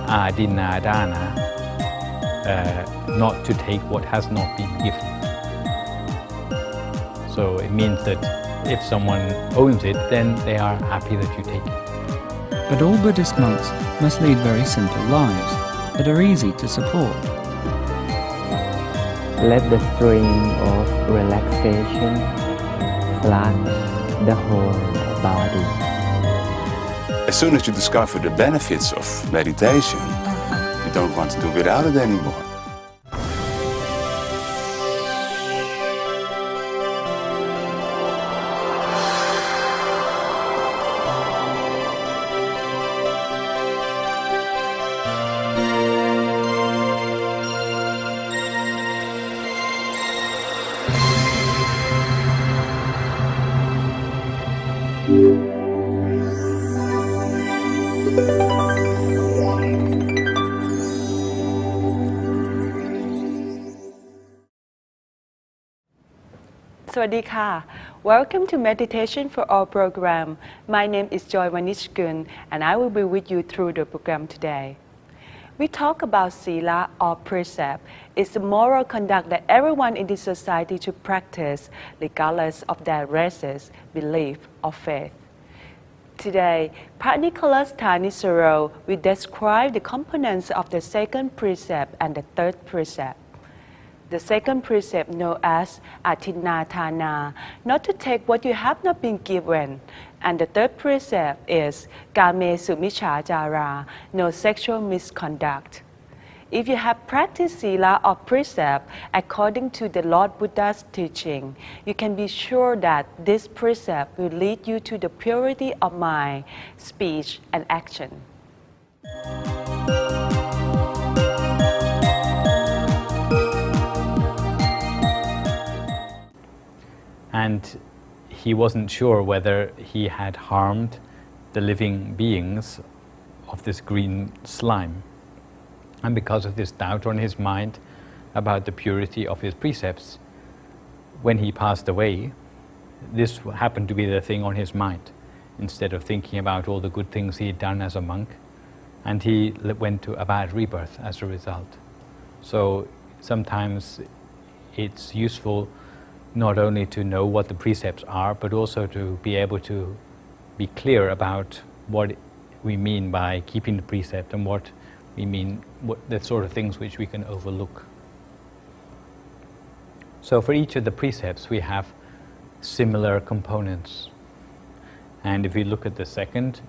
adina dana, not to take what has not been given. So it means that if someone owns it, then they are happy that you take it. But all Buddhist monks must lead very simple lives that are easy to support. Let the stream of relaxation flood the whole body. As soon as you discover the benefits of meditation, you don't want to do without it anymore. Swadika. Welcome to Meditation for All program. My name is Joy Vanishkun and I will be with you through the program today. We talk about sila or precept. It's a moral conduct that everyone in this society should practice regardless of their races, belief or faith. Today, Pat Nicholas Tanisaro will describe the components of the second precept and the third precept. The second precept, known as Atinatana, not to take what you have not been given. And the third precept is Kame Sumichajara, no sexual misconduct. If you have practiced sila or precept according to the Lord Buddha's teaching, you can be sure that this precept will lead you to the purity of mind, speech, and action. And he wasn't sure whether he had harmed the living beings of this green slime. And because of this doubt on his mind about the purity of his precepts, when he passed away, this happened to be the thing on his mind, instead of thinking about all the good things he had done as a monk, and he went to a bad rebirth as a result. So sometimes it's useful not only to know what the precepts are, but also to be able to be clear about what we mean by keeping the precept and what we mean, the sort of things which we can overlook. So for each of the precepts we have similar components. And if we look at the second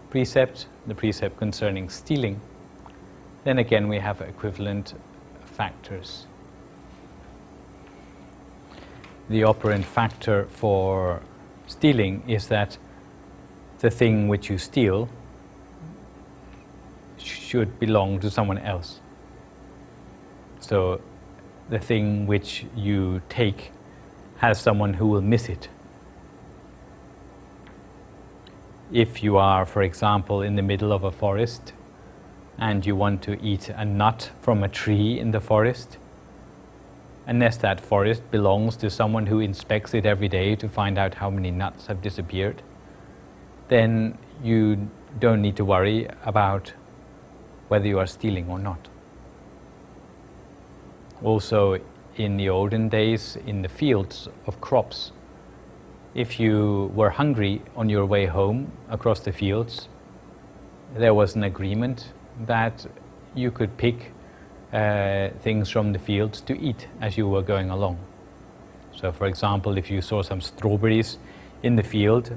precept, the precept concerning stealing, then again we have equivalent factors. The operant factor for stealing is that the thing which you steal should belong to someone else. So the thing which you take has someone who will miss it. If you are, for example, in the middle of a forest and you want to eat a nut from a tree in the forest, unless that forest belongs to someone who inspects it every day to find out how many nuts have disappeared, then you don't need to worry about whether you are stealing or not. Also, in the olden days, in the fields of crops, if you were hungry on your way home across the fields, there was an agreement that you could pick things from the fields to eat as you were going along. So for example, if you saw some strawberries in the field,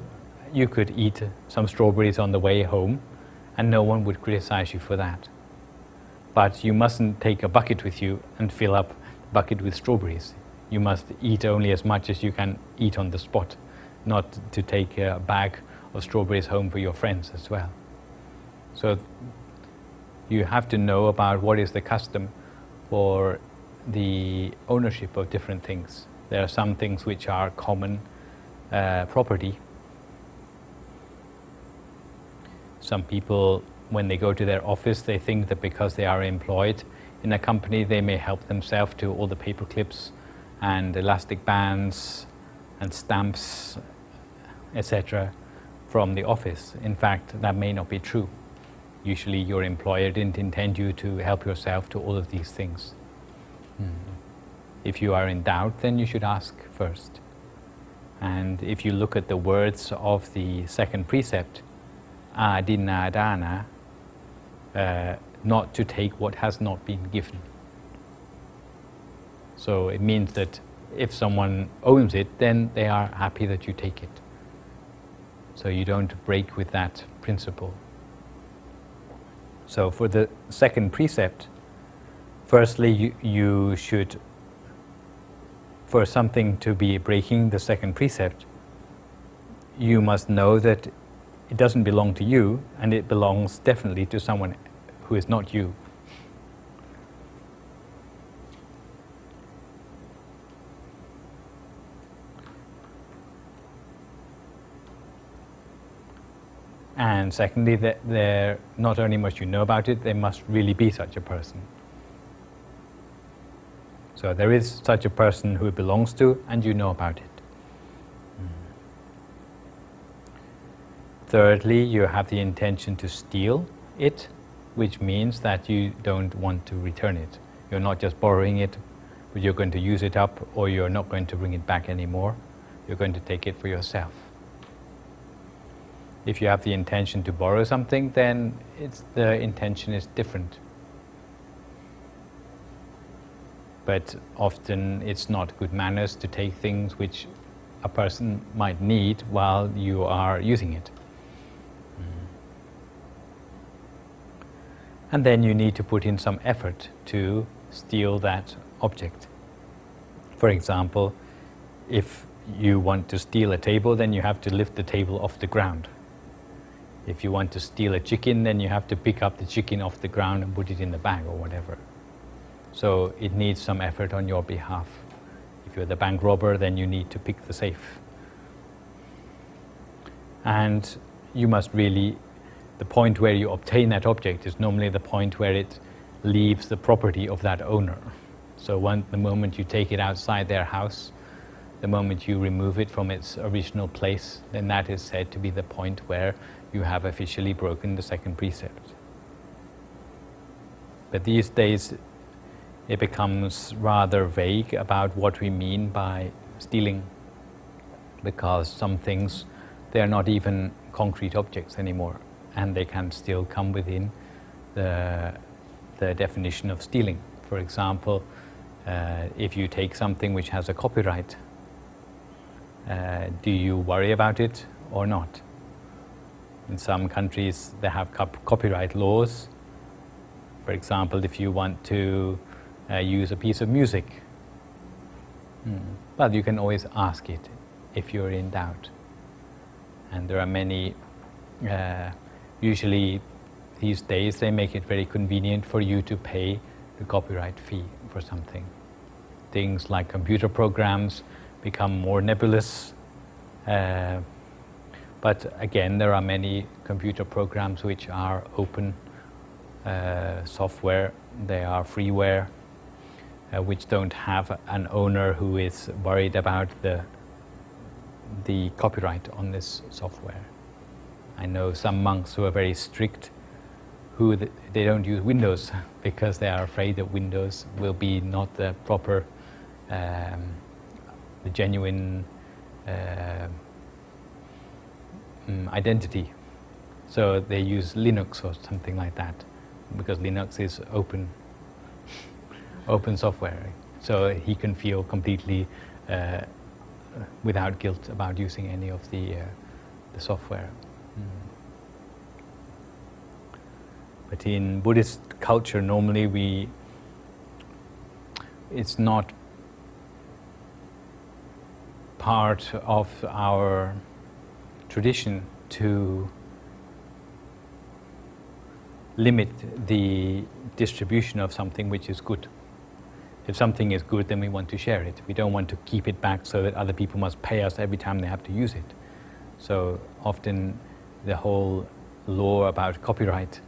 you could eat some strawberries on the way home and no one would criticize you for that. But you mustn't take a bucket with you and fill up the bucket with strawberries. You must eat only as much as you can eat on the spot, not to take a bag of strawberries home for your friends as well. So you have to know about what is the custom for the ownership of different things. There are some things which are common property. Some people, when they go to their office, they think that because they are employed in a company, they may help themselves to all the paper clips and elastic bands and stamps, etc. from the office. In fact, that may not be true. Usually your employer didn't intend you to help yourself to all of these things. If you are in doubt, then you should ask first. And if you look at the words of the second precept, adinadana, not to take what has not been given. So it means that if someone owns it, then they are happy that you take it. So you don't break with that principle. So for the second precept, firstly, you should, for something to be breaking the second precept, you must know that it doesn't belong to you, and it belongs definitely to someone who is not you. And secondly, that there, not only must you know about it, there must really be such a person. So there is such a person who it belongs to, and you know about it. Thirdly, you have the intention to steal it, which means that you don't want to return it. You're not just borrowing it, but you're going to use it up, or you're not going to bring it back anymore. You're going to take it for yourself. If you have the intention to borrow something, then the intention is different. But often it's not good manners to take things which a person might need while you are using it. And then you need to put in some effort to steal that object. For example, if you want to steal a table, then you have to lift the table off the ground. If you want to steal a chicken, then you have to pick up the chicken off the ground and put it in the bag or whatever. So it needs some effort on your behalf. If you're the bank robber, then you need to pick the safe. And you must really, the point where you obtain that object is normally the point where it leaves the property of that owner. So the moment you take it outside their house, the moment you remove it from its original place, then that is said to be the point where you have officially broken the second precept. But these days it becomes rather vague about what we mean by stealing, because some things, they are not even concrete objects anymore, and they can still come within the definition of stealing. For example, if you take something which has a copyright, do you worry about it or not? In some countries they have copyright laws. For example, if you want to use a piece of music, well, you can always ask it if you're in doubt. And there are many, usually these days they make it very convenient for you to pay the copyright fee for something. Things like computer programs become more nebulous. But again, there are many computer programs which are open software. They are freeware, which don't have an owner who is worried about the copyright on this software. I know some monks who are very strict, who they don't use Windows because they are afraid that Windows will be not the proper, the genuine identity. So they use Linux or something like that, because Linux is open software. So he can feel completely without guilt about using any of the software. But in Buddhist culture, normally it's not part of our tradition to limit the distribution of something which is good. If something is good, then we want to share it. We don't want to keep it back so that other people must pay us every time they have to use it. So often the whole law about copyright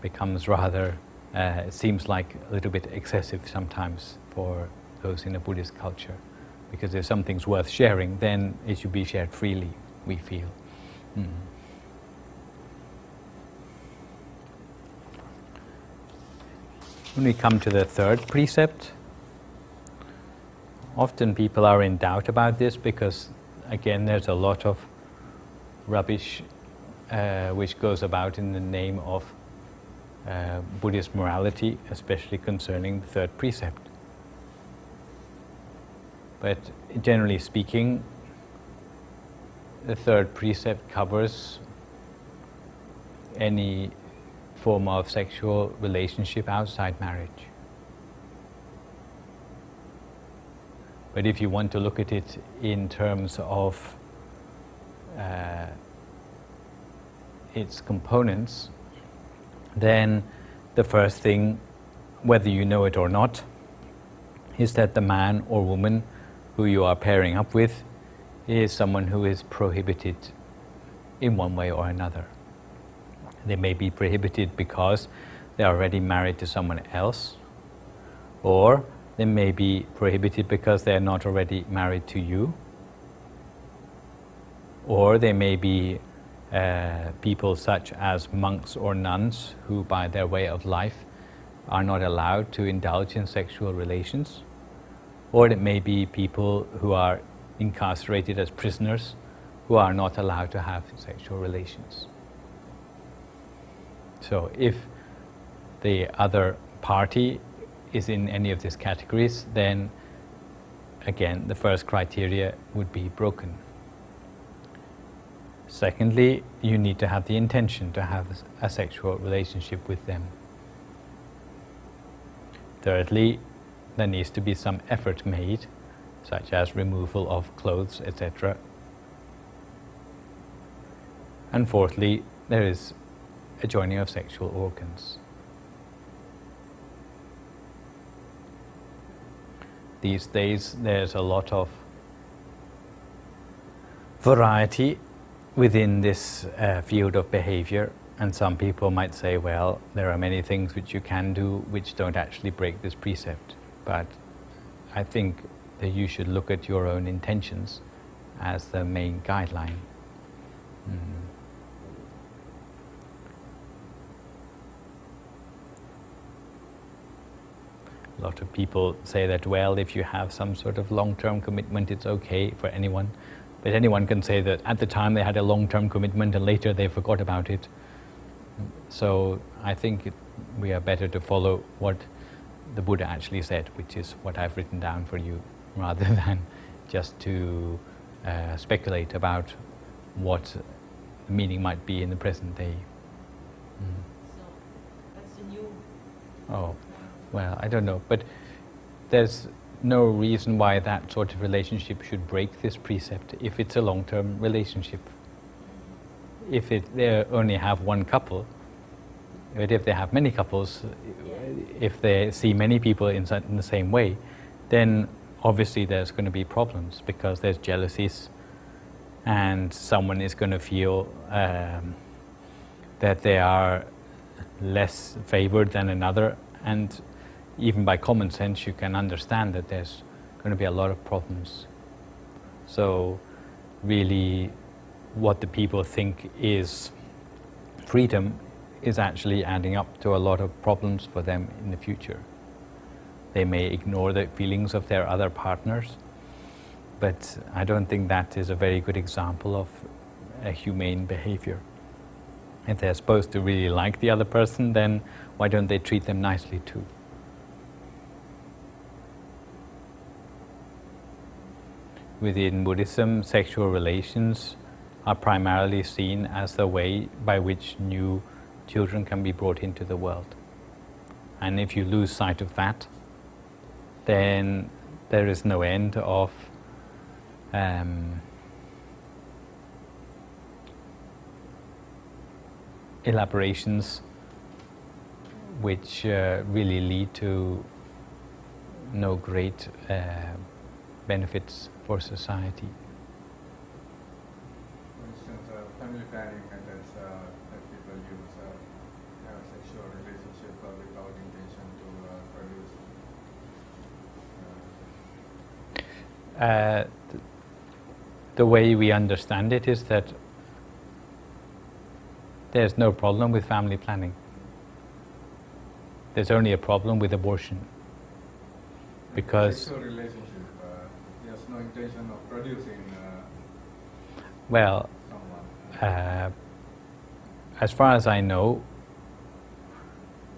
becomes rather, it seems like a little bit excessive sometimes for those in a Buddhist culture. Because if something's worth sharing, then it should be shared freely, we feel. When we come to the third precept, often people are in doubt about this because, again, there's a lot of rubbish which goes about in the name of Buddhist morality, especially concerning the third precept. But generally speaking, the third precept covers any form of sexual relationship outside marriage. But if you want to look at it in terms of its components, then the first thing, whether you know it or not, is that the man or woman who you are pairing up with is someone who is prohibited in one way or another. They may be prohibited because they are already married to someone else, or they may be prohibited because they are not already married to you, or they may be people such as monks or nuns who by their way of life are not allowed to indulge in sexual relations, or it may be people who are incarcerated as prisoners who are not allowed to have sexual relations. So if the other party is in any of these categories, then again the first criteria would be broken. Secondly, you need to have the intention to have a sexual relationship with them. Thirdly, there needs to be some effort made, such as removal of clothes, etc. And fourthly, there is a joining of sexual organs. These days there's a lot of variety within this field of behavior, and some people might say, well, there are many things which you can do which don't actually break this precept. But I think that you should look at your own intentions as the main guideline. A lot of people say that, well, if you have some sort of long-term commitment, it's okay for anyone. But anyone can say that at the time they had a long-term commitment and later they forgot about it. So I think we are better to follow what the Buddha actually said, which is what I've written down for you, rather than just to speculate about what the meaning might be in the present day. So, what's the new? Oh, well, I don't know, but there's no reason why that sort of relationship should break this precept if it's a long-term relationship. If they only have one couple, but if they have many couples, if they see many people in the same way, then obviously there's going to be problems because there's jealousies, and someone is going to feel that they are less favored than another, and even by common sense you can understand that there's going to be a lot of problems. So really what the people think is freedom is actually adding up to a lot of problems for them in the future. They may ignore the feelings of their other partners, but I don't think that is a very good example of a humane behavior. If they're supposed to really like the other person, then why don't they treat them nicely too? Within Buddhism, sexual relations are primarily seen as the way by which new children can be brought into the world. And if you lose sight of that, then there is no end of elaborations which really lead to no great benefits for society. For instance, family planning methods that people use have sexual relationship without intention to produce. The way we understand it is that there's no problem with family planning. There's only a problem with abortion. Because, sexual relationship, he has no intention of producing well, someone. as far as I know,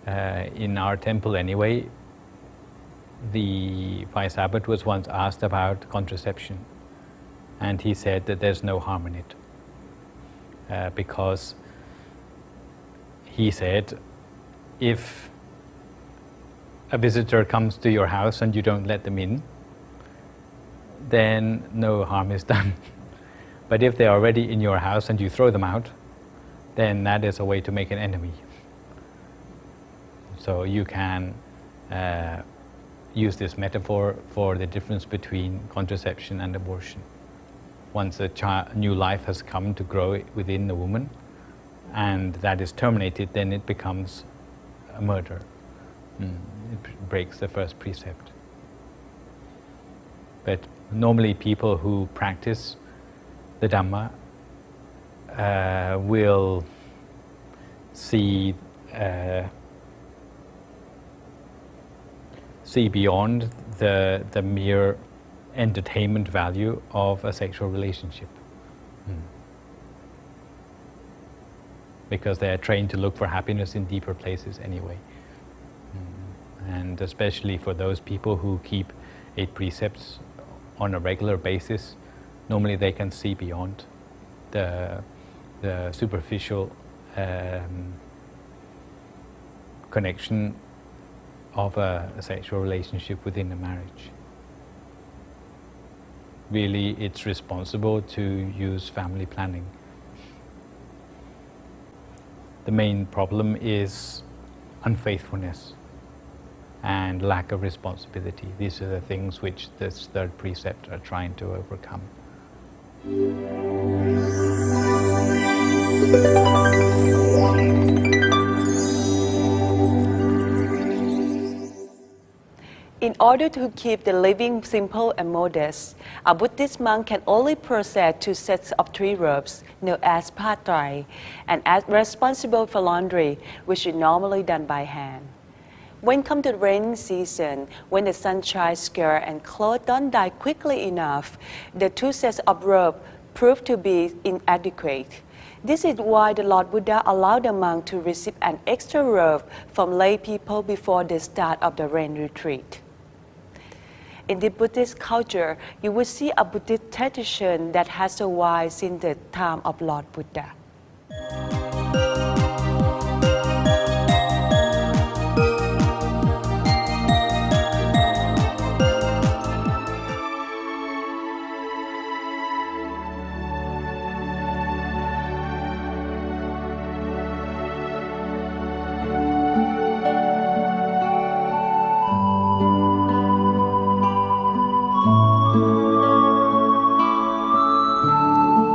in our temple anyway, the Vice Abbot was once asked about contraception, and he said that there's no harm in it. Because he said, if a visitor comes to your house and you don't let them in, then no harm is done. But if they're already in your house and you throw them out, then that is a way to make an enemy. So you can use this metaphor for the difference between contraception and abortion. Once a new life has come to grow within the woman and that is terminated, then it becomes a murder. It breaks the first precept. But normally people who practice the Dhamma will see beyond the mere entertainment value of a sexual relationship. Because they are trained to look for happiness in deeper places anyway. And especially for those people who keep 8 precepts on a regular basis, normally they can see beyond the superficial connection of a sexual relationship within a marriage. Really, it's responsible to use family planning. The main problem is unfaithfulness and lack of responsibility. These are the things which this third precept are trying to overcome. In order to keep the living simple and modest, a Buddhist monk can only possess 2 sets of 3 robes, known as patrai, and as responsible for laundry, which is normally done by hand. When come to the rainy season, when the sun shines scarce and clothes don't dry quickly enough, the 2 sets of robes prove to be inadequate. This is why the Lord Buddha allowed the monk to receive an extra robe from lay people before the start of the rain retreat. In the Buddhist culture, you will see a Buddhist tradition that has survived since the time of Lord Buddha.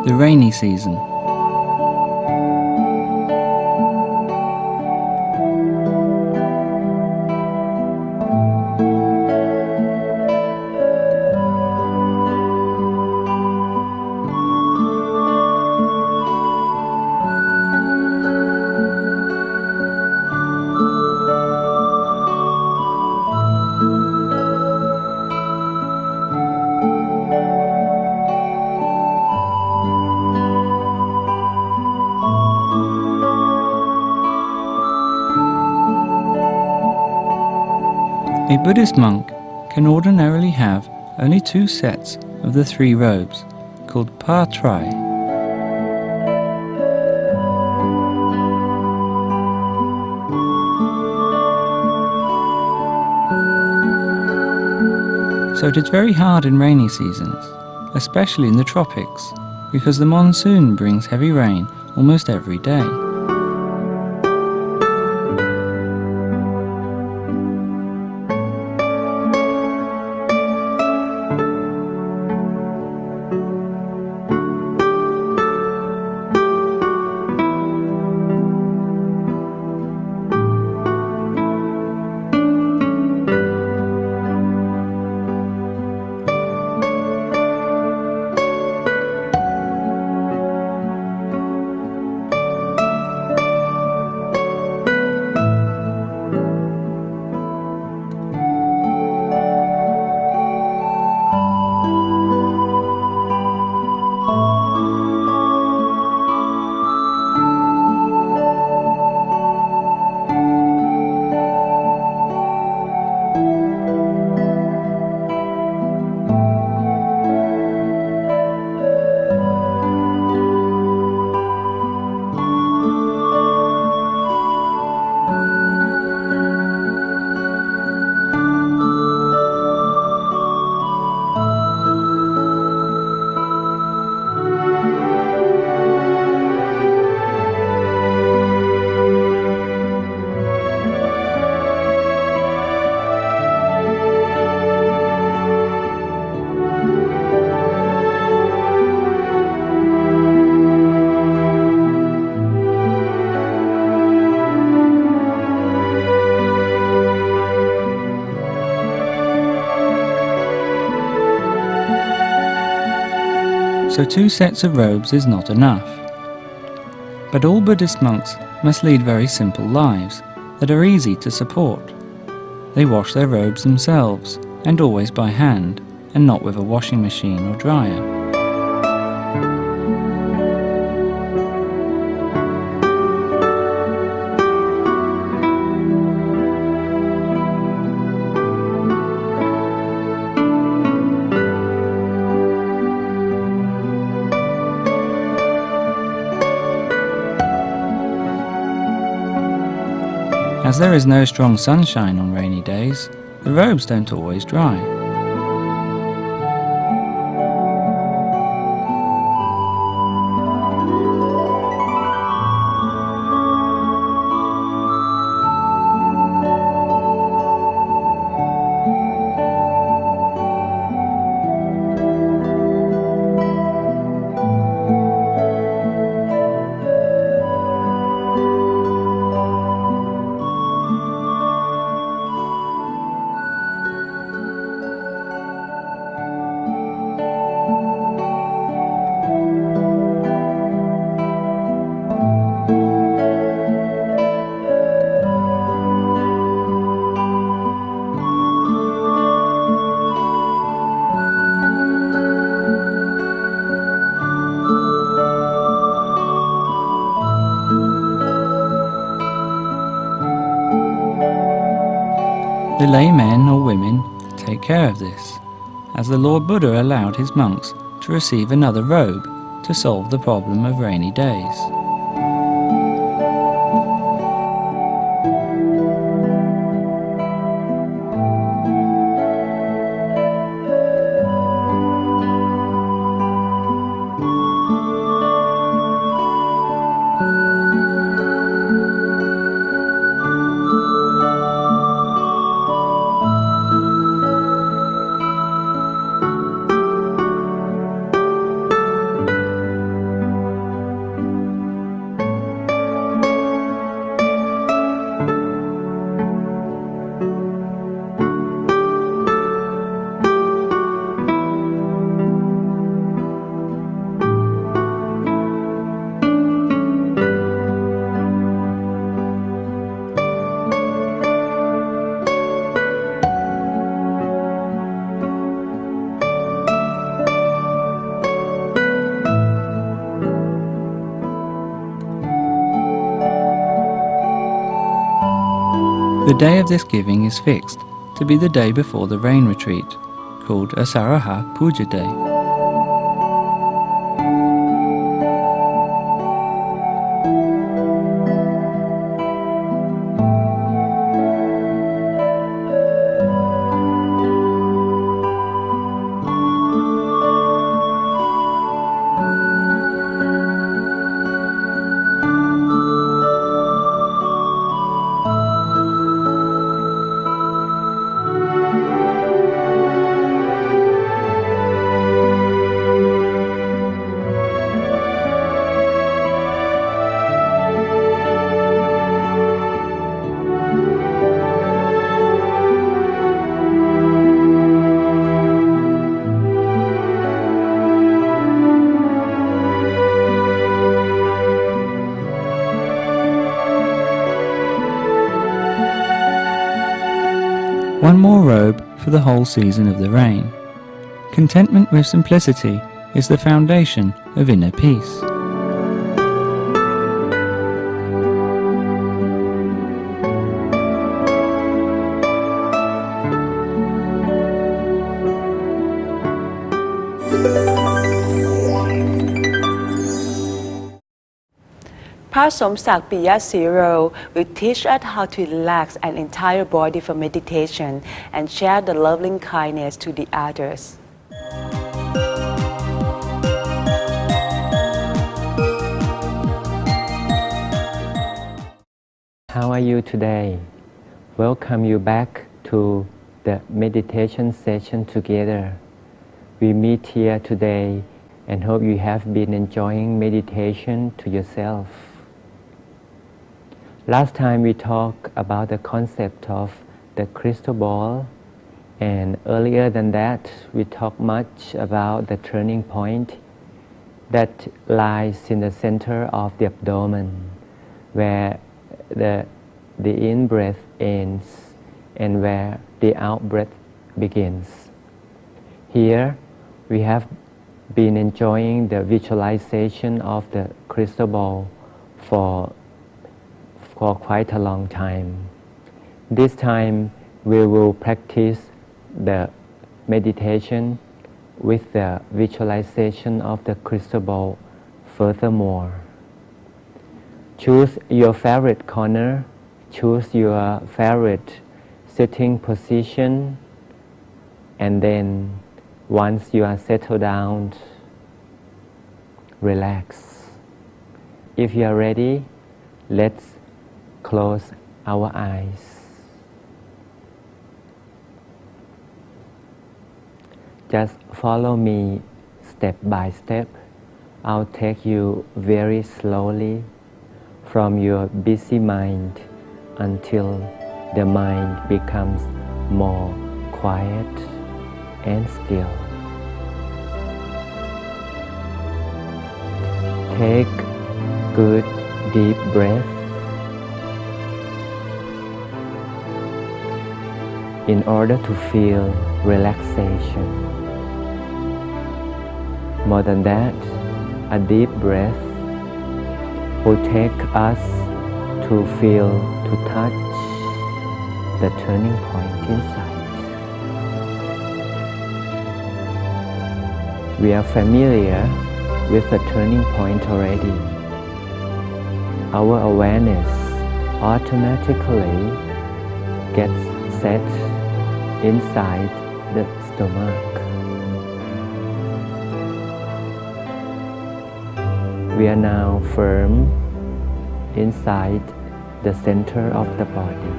The rainy season. A Buddhist monk can ordinarily have only 2 sets of the 3 robes, called patrai. So it is very hard in rainy seasons, especially in the tropics, because the monsoon brings heavy rain almost every day. so 2 sets of robes is not enough. But all Buddhist monks must lead very simple lives that are easy to support. They wash their robes themselves, and always by hand, and not with a washing machine or dryer. As there is no strong sunshine on rainy days, the robes don't always dry. The laymen or women take care of this, as the Lord Buddha allowed his monks to receive another robe to solve the problem of rainy days. The day of this giving is fixed to be the day before the rain retreat, called Asaraha Puja Day. One more robe for the whole season of the rain. Contentment with simplicity is the foundation of inner peace. Somsak Piyasiro will teach us how to relax an entire body for meditation and share the loving kindness to the others. How are you today? Welcome you back to the meditation session together. We meet here today and hope you have been enjoying meditation to yourself. Last time we talked about the concept of the crystal ball, and earlier than that we talked much about the turning point that lies in the center of the abdomen, where the in-breath ends and where the out-breath begins. Here we have been enjoying the visualization of the crystal ball for quite a long time. This time we will practice the meditation with the visualization of the crystal ball furthermore. Choose your favorite corner, choose your favorite sitting position, and then once you are settled down, relax. If you are ready, let's close our eyes. Just follow me step by step. I'll take you very slowly from your busy mind until the mind becomes more quiet and still. Take good deep breath in order to feel relaxation. More than that, a deep breath will take us to feel, to touch the turning point inside. We are familiar with the turning point already. Our awareness automatically gets set inside the stomach. We are now firm inside the center of the body.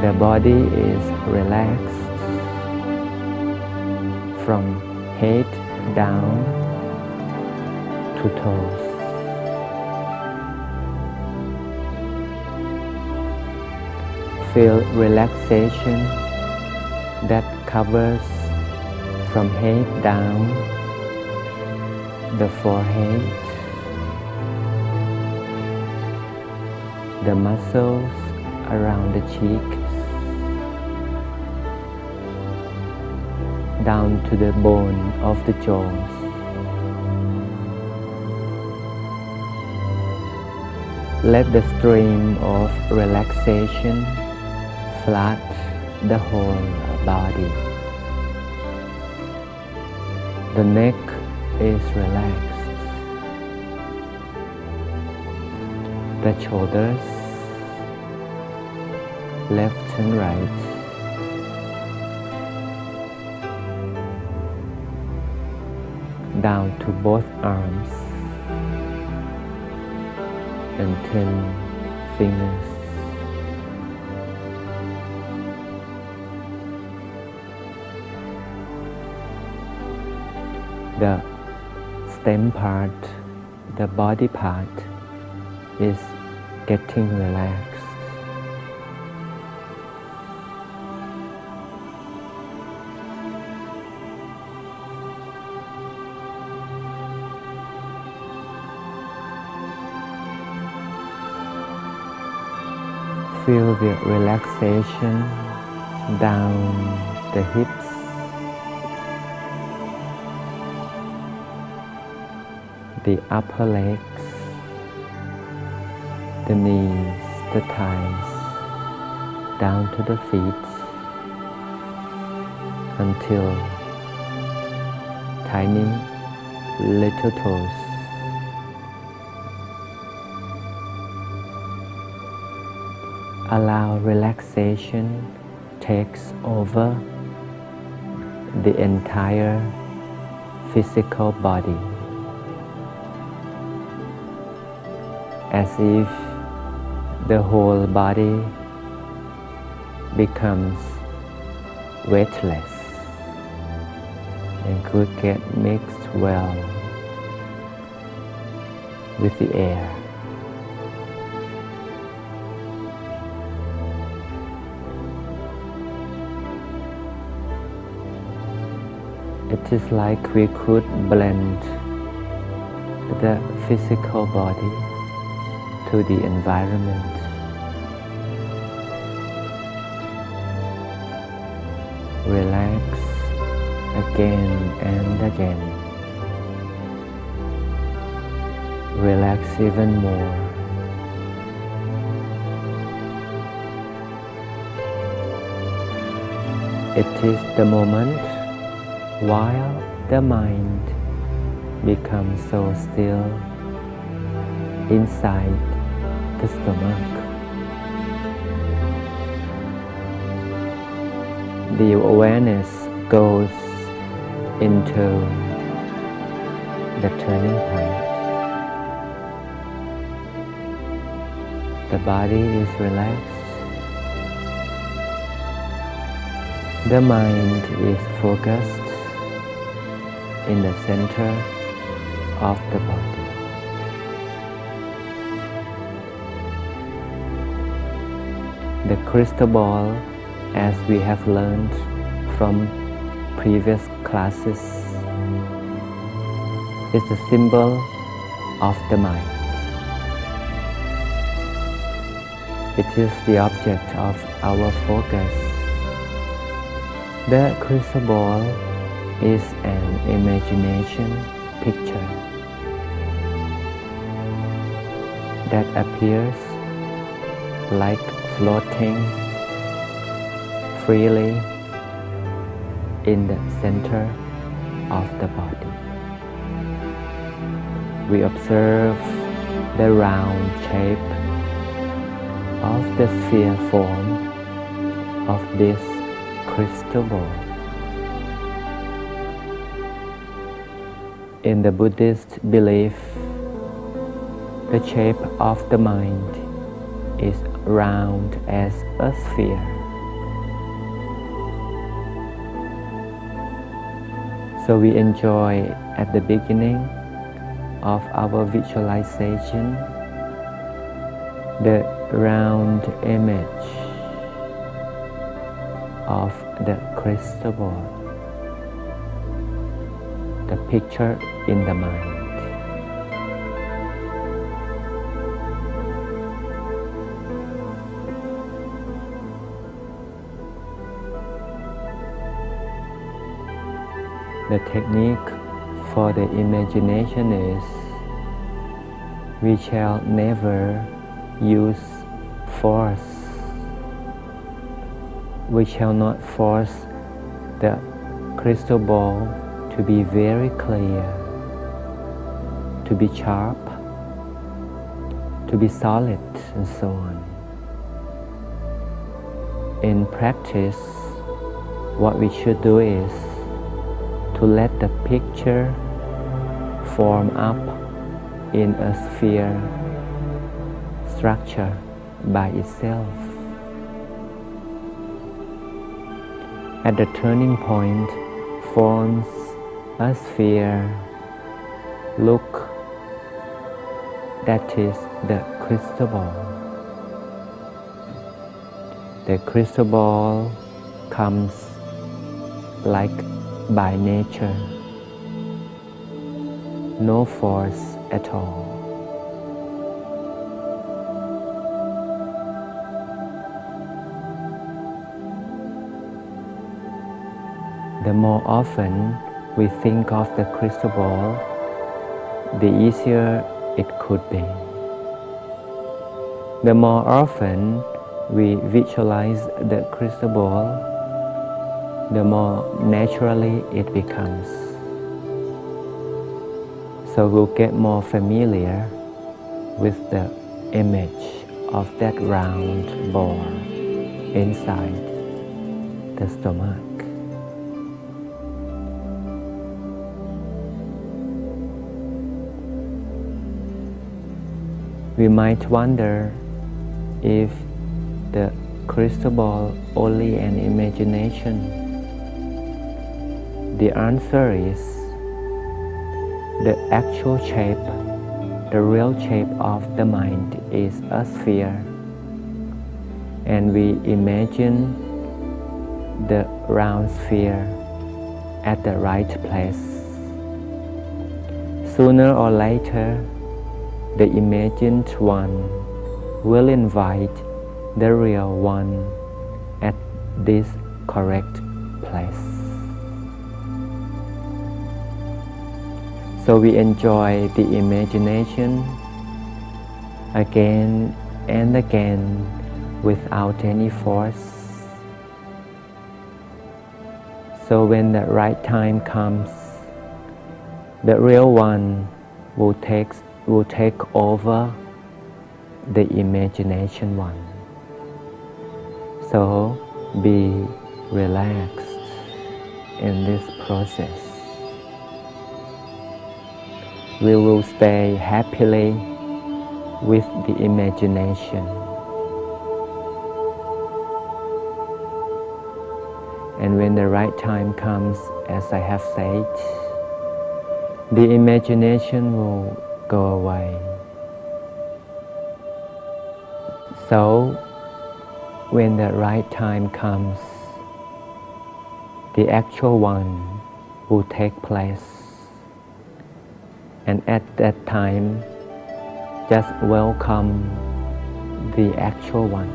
The body is relaxed from head down to toes. Feel relaxation that covers from head down the forehead, the muscles around the cheeks, down to the bone of the jaws. Let the stream of relaxation flood the whole body. The neck is relaxed. The shoulders, left and right. Down to both arms and 10 fingers. The stem part, the body part, is getting relaxed. Feel the relaxation down the hips, the upper legs, the knees, the thighs, down to the feet until tiny little toes. Allow relaxation takes over the entire physical body, as if the whole body becomes weightless and could get mixed well with the air. It is like we could blend the physical body to the environment. Relax again and again. Relax even more. It is the moment while the mind becomes so still inside the stomach. The awareness goes into the turning point. The body is relaxed. The mind is focused in the center of the body. The crystal ball, as we have learned from previous classes, is the symbol of the mind. It is the object of our focus. The crystal ball is an imagination picture that appears like floating freely in the center of the body. We observe the round shape of the sphere form of this crystal ball. In the Buddhist belief, the shape of the mind is round as a sphere. So we enjoy at the beginning of our visualization the round image of the crystal ball, the picture in the mind. The technique for the imagination is we shall never use force. We shall not force the crystal ball to be very clear, to be sharp, to be solid, and so on. In practice, what we should do is to let the picture form up in a sphere structure by itself. At the turning point forms a sphere. Look, that is the crystal ball. The crystal ball comes like by nature, no force at all. The more often we think of the crystal ball, the easier it could be. The more often we visualize the crystal ball, the more naturally it becomes. So we'll get more familiar with the image of that round ball inside the stomach. We might wonder if the crystal ball only an imagination. The answer is the actual shape, the real shape of the mind is a sphere, and we imagine the round sphere at the right place. Sooner or later, the imagined one will invite the real one at this correct place. So we enjoy the imagination again and again without any force. So when the right time comes, the real one will take over the imagination one. So be relaxed in this process. We will stay happily with the imagination. And when the right time comes, as I have said, the imagination will go away. So, when the right time comes, the actual one will take place. And at that time, just welcome the actual one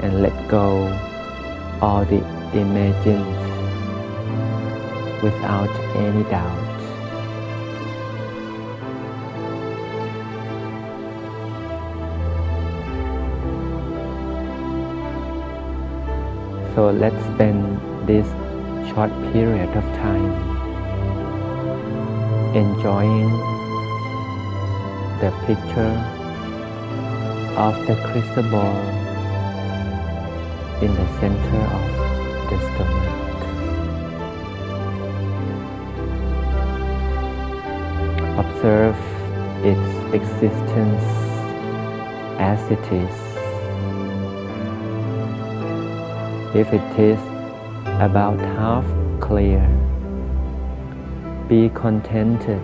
and let go all the imagined without any doubt. So let's spend this short period of time enjoying the picture of the crystal ball in the center of the stomach. Observe its existence as it is. If it is about half clear, be contented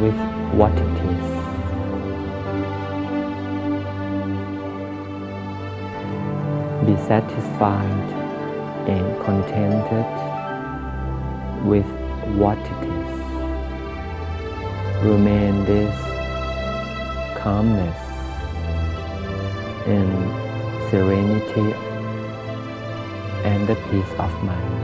with what it is. Be satisfied and contented with what it is. Remain this calmness and serenity and the peace of mind.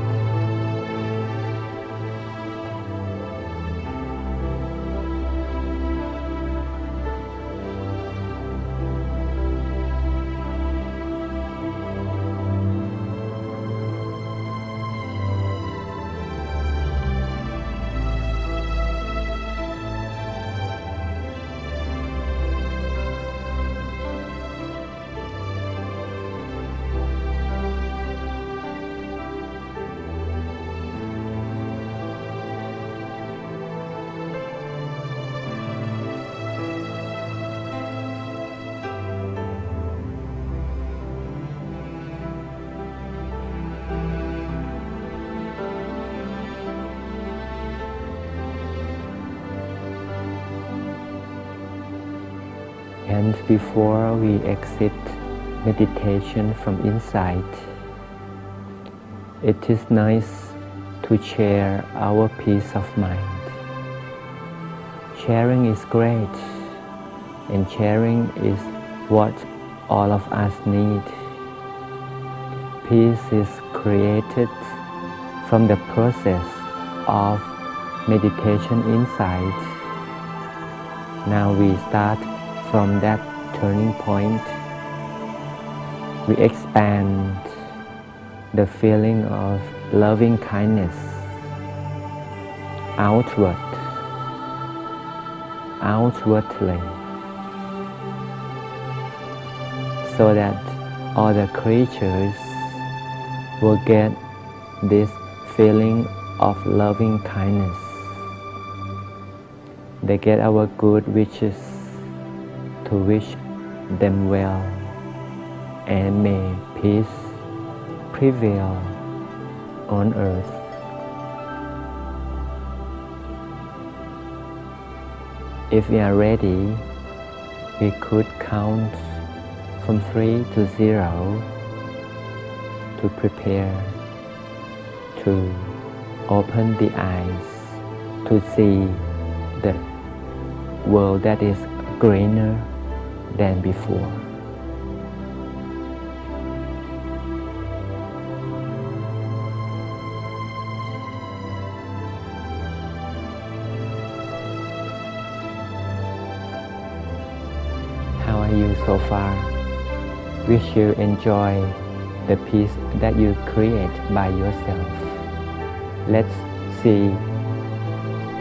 And before we exit meditation from inside, it is nice to share our peace of mind. Sharing is great, and sharing is what all of us need. Peace is created from the process of meditation inside. Now we start from that turning point. We expand the feeling of loving kindness outwardly, so that all the creatures will get this feeling of loving kindness. They get our good wishes to wish them well, and may peace prevail on earth. If we are ready, we could count from 3 to 0 to prepare to open the eyes to see the world that is greener than before. How are you so far? Wish you enjoy the peace that you create by yourself. Let's see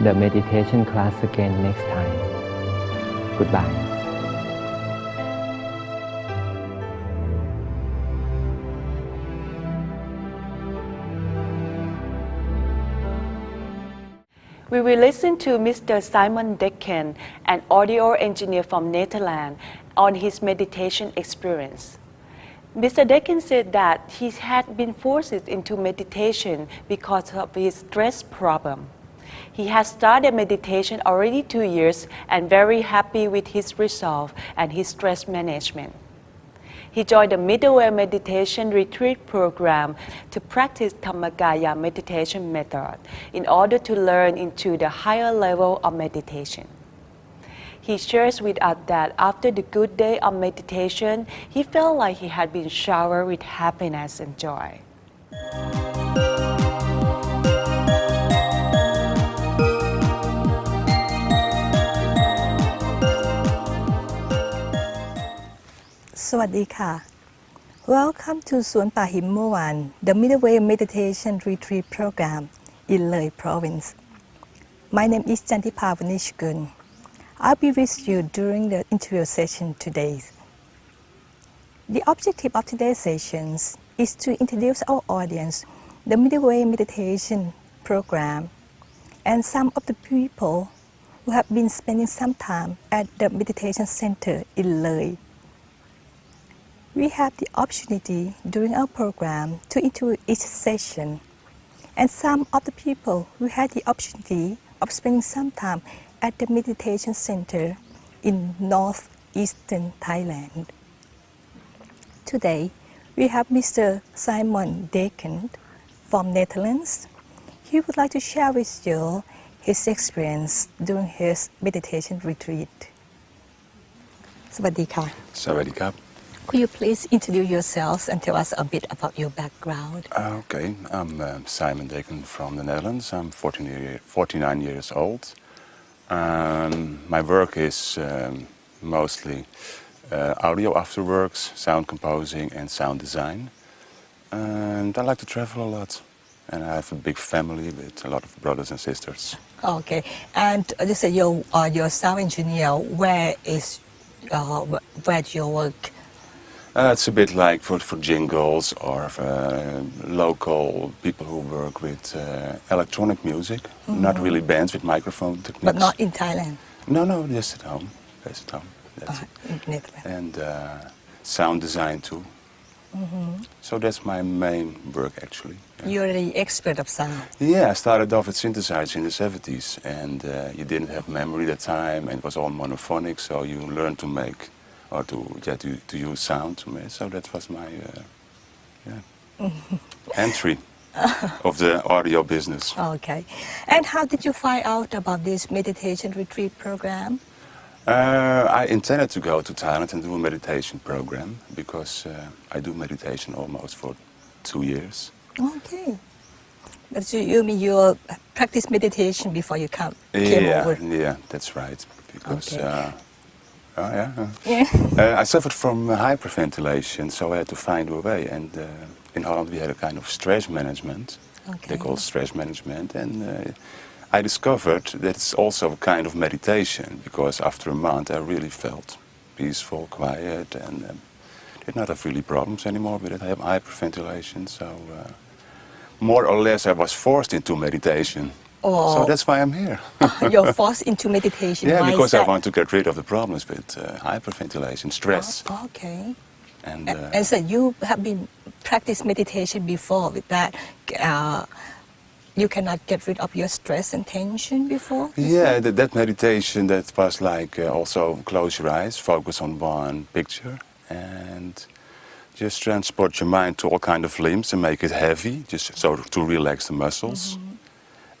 the meditation class again next time. Goodbye. We will listen to Mr. Simon Dekken, an audio engineer from Netherlands, on his meditation experience. Mr. Dekken said that he had been forced into meditation because of his stress problem. He has started meditation already 2 years and very happy with his resolve and his stress management. He joined the Middleway Meditation Retreat program to practice Dhammakaya meditation method in order to learn into the higher level of meditation. He shares with us that after the good day of meditation, he felt like he had been showered with happiness and joy. Sawadee. Welcome to Suan Pa Him Mowan, the Middleway Meditation Retreat Program in Leh Province. My name is Chantipa Vanishgun. I'll be with you during the interview session today. The objective of today's sessions is to introduce our audience the Middleway Meditation Program and some of the people who have been spending some time at the meditation center in Leh. We have the opportunity during our program to interview each session, and some of the people who had the opportunity of spending some time at the meditation center in northeastern Thailand. Today, we have Mr. Simon Dekken from Netherlands. He would like to share with you his experience during his meditation retreat. Sawadee ka. Sawadee ka. Could you please introduce yourselves and tell us a bit about your background? Okay, I'm Simon Dekken from the Netherlands. I'm 49 years old. My work is mostly audio afterworks, sound composing and sound design. And I like to travel a lot. And I have a big family with a lot of brothers and sisters. Okay, and you say you're sound engineer. Where do you work? It's a bit like for jingles or local people who work with electronic music. Mm-hmm. Not really bands with microphone techniques. But not in Thailand? No, just at home. Just at home. That's it. In Netherlands. And sound design too. Mm-hmm. So that's my main work actually. Yeah. You're the expert of sound. Yeah, I started off with synthesizers in the 70s, and you didn't have memory at the time, and it was all monophonic, so you learned to make or to use sound. So that was my entry of the audio business. Okay. And how did you find out about this meditation retreat program? I intended to go to Thailand and do a meditation program because I do meditation almost for 2 years. Okay. So you mean you practice meditation before you came over? Yeah, that's right. Because okay. I suffered from hyperventilation, so I had to find a way. And in Holland we had a kind of stress management. Okay. They call stress management. And I discovered that it's also a kind of meditation, because after a month I really felt peaceful, quiet, and did not have really problems anymore with it. I have hyperventilation, so more or less I was forced into meditation. Oh. So that's why I'm here. You're forced into meditation. Yeah, why because I want to get rid of the problems with hyperventilation, stress. Oh, okay. And so you have been practiced meditation before with that. You cannot get rid of your stress and tension before? Yeah, that meditation, that was like also close your eyes, focus on one picture, and just transport your mind to all kind of limbs and make it heavy, just so to relax the muscles.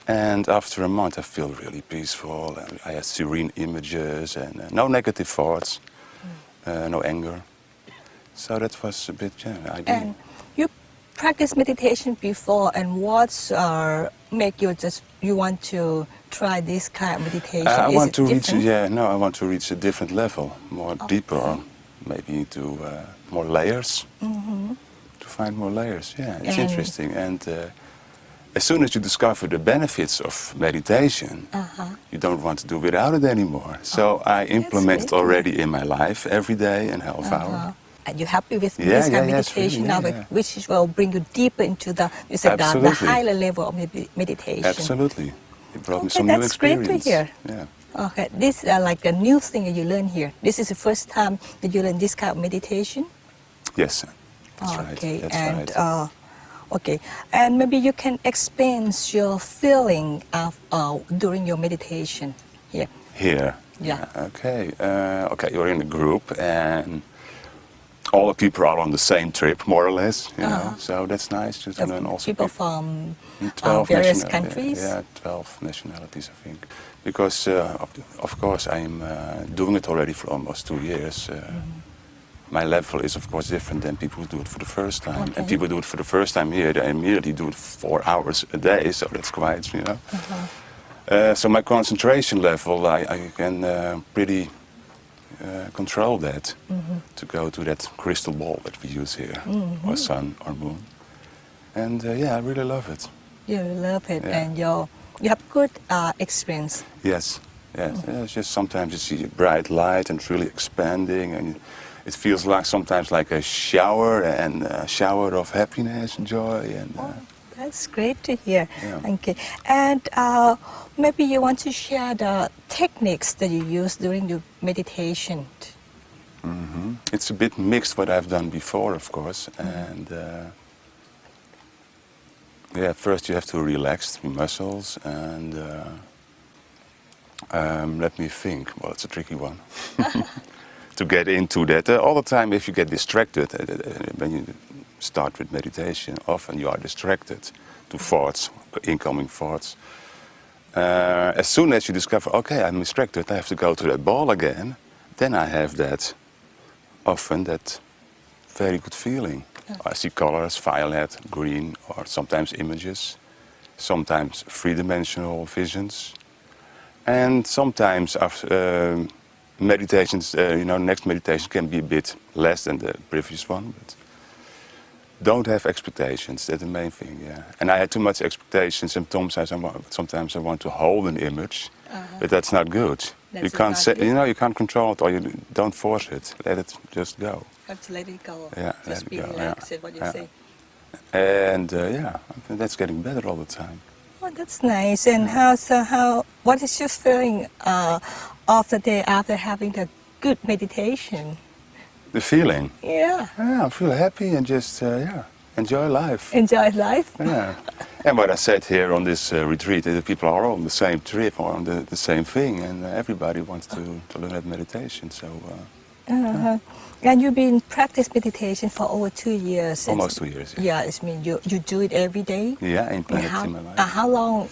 And after a month, I feel really peaceful. And I have serene images and no negative thoughts, no anger. So that was a bit, yeah, ideal. And you practiced meditation before, and what's make you want to try this kind of meditation? I Is want it to reach, different? I want to reach a different level, more deeper, or maybe to more layers. To find more layers, yeah, it's And- interesting. And as soon as you discover the benefits of meditation, you don't want to do without it anymore. So I implement it great. already in my life every day, an half hour. Are you happy with Yeah, this kind yeah, of yes, meditation really, now, yeah. which will bring you deeper into the Absolutely. higher level of meditation? Absolutely. It brought me Okay, some new that's great to experience. hear. Yeah. Okay, this is like a new thing that you learn here. This is the first time that you learn this kind of meditation? Yes, that's right. Okay, That's and right. okay, and maybe you can explain your feeling of during your meditation here. Here. Yeah. Okay. Okay, you're in a group and all the people are on the same trip, more or less. You know, so that's nice to learn also. People from 12 various nationalities. countries. Yeah, 12 nationalities, I think. Because, of course, I'm doing it already for almost 2 years. My level is, of course, different than people who do it for the first time. Okay. And people do it for the first time here, they immediately do it 4 hours a day, so that's quite, you know. So my concentration level, I can pretty control that to go to that crystal ball that we use here, or sun or moon. And yeah, I really love it. You love it, Yeah. and you have good experience. Yes, yes. It's just sometimes you see a bright light and it's really expanding, and it feels like sometimes like a shower, and a shower of happiness and joy. And That's great to hear. Yeah. Okay, and maybe you want to share the techniques that you use during your meditation. it's a bit mixed what I've done before, of course. And yeah, first you have to relax your muscles, and let me think. Well, it's a tricky one. To get into that. All the time, if you get distracted, when you start with meditation, often you are distracted to thoughts, incoming thoughts. As soon as you discover, okay, I'm distracted, I have to go to that ball again, then I have that, often that very good feeling. I see colors, violet, green, or sometimes images, sometimes three-dimensional visions. And sometimes after meditations, next meditation can be a bit less than the previous one, but don't have expectations. That's the main thing, yeah. And I had too much expectations, and sometimes I want to hold an image, but that's not good. You can't say, you can't control it, or you don't force it. Let it just go. Have to let it go. Yeah, Just let it be go, relaxed, yeah, what you yeah. say. And yeah, that's getting better all the time. Oh, that's nice. And what is your feeling of the day after having a good meditation? The feeling. Yeah. Yeah, I feel happy and just enjoy life. Enjoy life. Yeah. And what I said here on this retreat, the people are all on the same trip or on the same thing, and everybody wants to learn that meditation. So. And you've been practice meditation for over 2 years. Almost 2 years. Yeah, it means you do it every day. Yeah, I implement it in my life. How long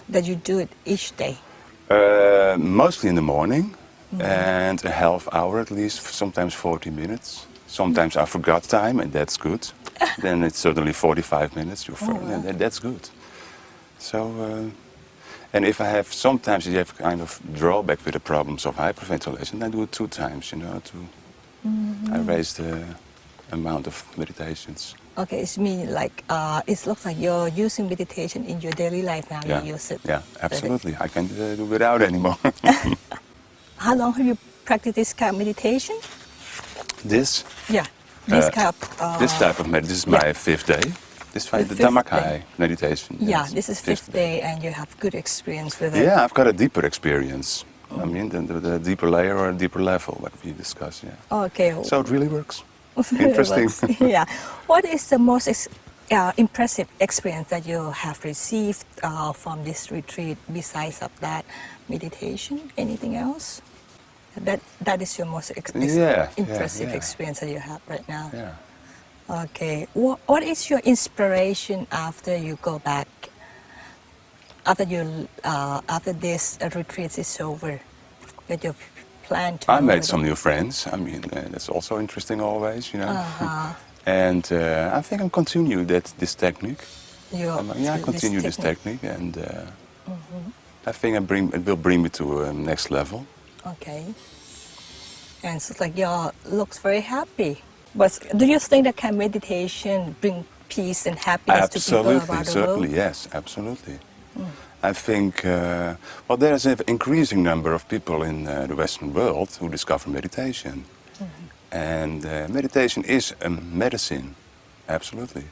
that you do it each day? Mostly in the morning, and a half hour at least, sometimes 40 minutes. Sometimes I forgot time, and that's good. Then it's certainly 45 minutes, and that's good. So, and if I have, sometimes you have kind of drawback with the problems of hyperventilation, I do it 2 times, I raise the amount of meditations. Okay, it means like it looks like you're using meditation in your daily life now. Yeah, You use it. yeah, absolutely. I can't do without anymore. How long have you practiced this kind of meditation? This? Yeah, this kind of. This type of meditation, this is my 5th day. This is the fifth Dhammakai day. meditation. Yeah, yes, this is 5th day, and you have good experience with it. Yeah, I've got a deeper experience. I mean, the deeper layer or a deeper level, what we discuss, yeah. Okay. So it really works. Really Interesting. works. Yeah. What is the most impressive experience that you have received from this retreat besides of that meditation? Anything else? That is your most impressive Yeah. experience that you have right now. Yeah. Okay. What is your inspiration after you go back? After this retreat is over, that you plan to I go made with some it? new friends. I mean, that's also interesting always, you know. Uh-huh. And I think I'm continue this technique. I This continue this technique, and I think it will bring me to a next level. Okay. And it's like you looks very happy. But do you think that can meditation bring peace and happiness to people Absolutely, around the certainly, world? yes, absolutely. I think, well, there's an increasing number of people in the Western world who discover meditation. And meditation is a medicine, absolutely.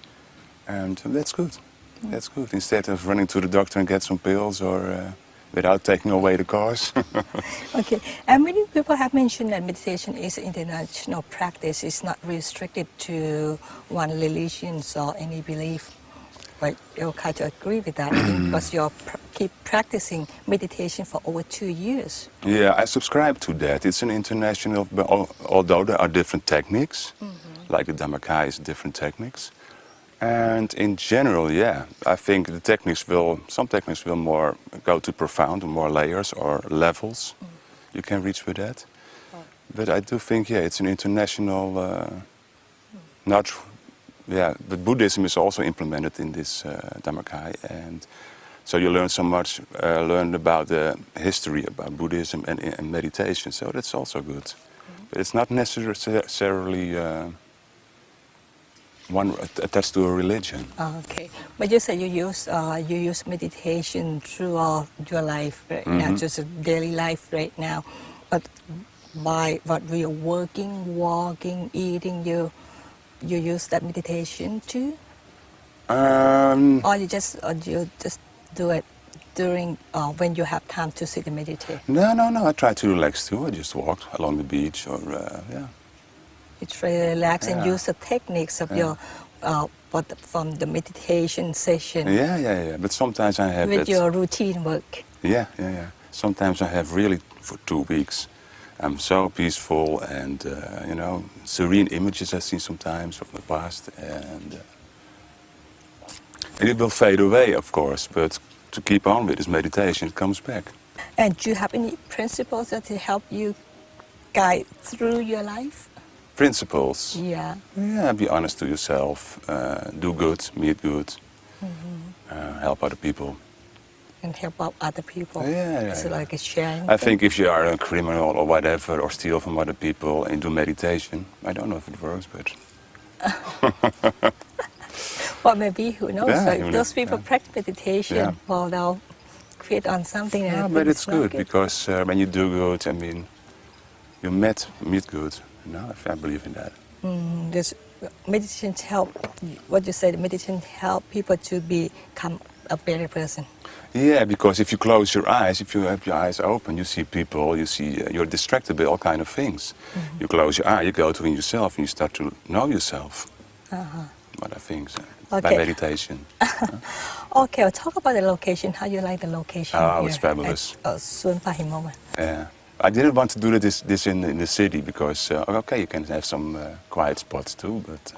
And that's good. That's good. Instead of running to the doctor and get some pills or without taking away the cars. Okay. And many people have mentioned that meditation is an international practice. It's not restricted to one religion or any belief. But you kind of agree with that, I think, because you keep practicing meditation for over 2 years. Yeah, I subscribe to that. It's an international, although there are different techniques, like the Dhammakaya is different techniques. And in general, yeah, I think some techniques will more go to profound, more layers or levels you can reach with that. But I do think, yeah, it's an international, but Buddhism is also implemented in this Dhammakaya. And so you learn so much, learn about the history about Buddhism and meditation, so that's also good. But it's not necessarily one attached to a religion. Okay, but you say you use meditation throughout your life right now, just a daily life right now. But by what we are working, walking, eating, you use that meditation too, or you just do it during when you have time to sit and meditate. No. I try to relax too. I just walk along the beach or yeah. You try to relax and Yeah. use the techniques of your from the meditation session. Yeah. But sometimes I have with your routine work. Yeah. Sometimes I have really for 2 weeks. I'm so peaceful and serene images I've seen sometimes from the past, and it will fade away, of course. But to keep on with this meditation, it comes back. And do you have any principles that help you guide through your life? Principles. Yeah. Yeah, be honest to yourself, do good, meet good, help other people. And help out other people. Yeah. It's like a sharing. I think if you are a criminal or whatever, or steal from other people and do meditation, I don't know if it works, but... Well, maybe, who knows? Yeah, so if those people practice meditation, well, they'll create on something. Yeah, but it's good because when you do good, I mean, you meet good. I believe in that. Does meditation help? What you said, meditation help people to become a better person. Yeah, because if you close your eyes, if you have your eyes open, you see people, you're distracted by all kind of things. You close your eye, you go to yourself, and you start to know yourself. What I think by meditation. Okay, I'll talk about the location. How you like the location? Oh, it's fabulous. Suan Pahimowan. Yeah. I didn't want to do this in the city because, okay, you can have some quiet spots too, but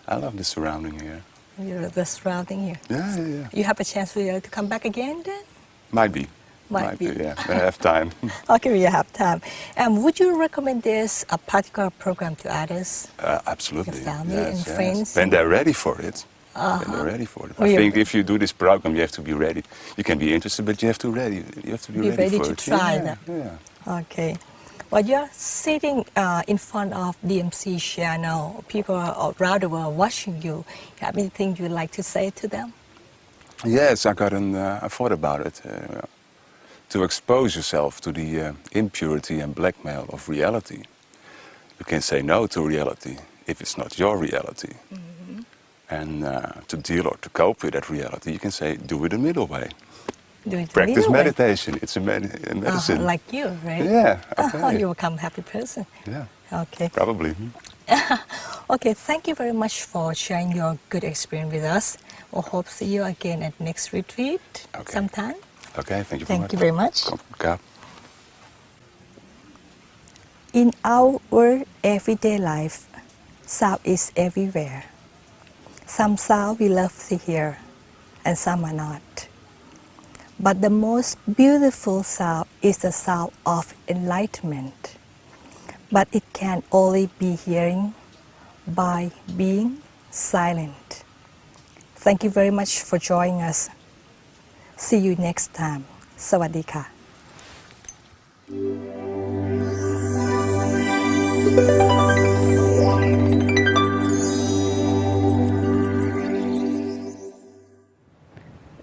I love the surrounding here. The surrounding here. Yeah. You have a chance to come back again then? Might be. Might be. Yeah, when I have time. Okay, we have time. And would you recommend this a particular program to others? Absolutely. Your family and friends? When they're ready for it. When they're ready for it. I think if you do this program, you have to be ready. You can be interested, but you have to be ready for to it. try that. Yeah. Okay. Well, you're sitting in front of DMC channel. People around the world watching you. Have anything you'd like to say to them? Yes, I thought about it. To expose yourself to the impurity and blackmail of reality. You can say no to reality if it's not your reality. And to deal or to cope with that reality, you can say, do it the middle way. Practice meditation. It's a medicine. Like you, right? Yeah. Okay. You become a happy person. Yeah. Okay. Probably. Okay, thank you very much for sharing your good experience with us. We'll hope to see you again at next retreat sometime. Okay, thank you very much. Thank you very much. Come. In our everyday life, Sound is everywhere. Some sound we love to hear, and some are not. But the most beautiful sound is the sound of enlightenment. But it can only be hearing by being silent. Thank you very much for joining us. See you next time. สวัสดีค่ะ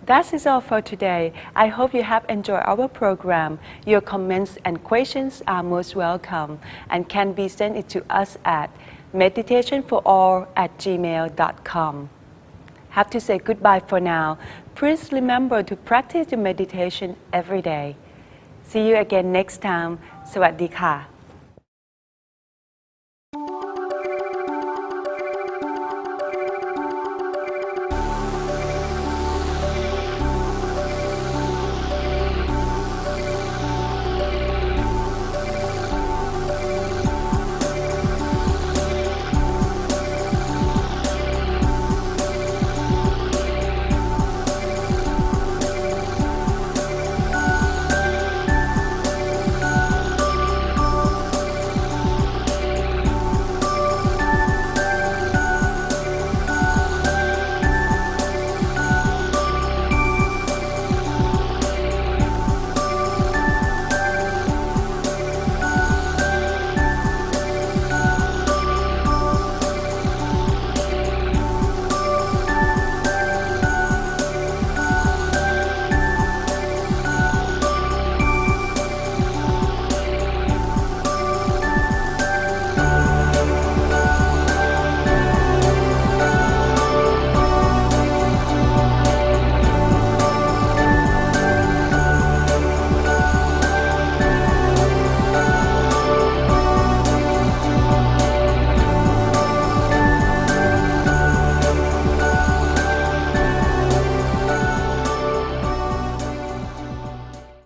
That is all for today. I hope you have enjoyed our program. Your comments and questions are most welcome and can be sent it to us at meditationforall@gmail.com. Have to say goodbye for now. Please remember to practice your meditation every day. See you again next time. สวัสดีค่ะ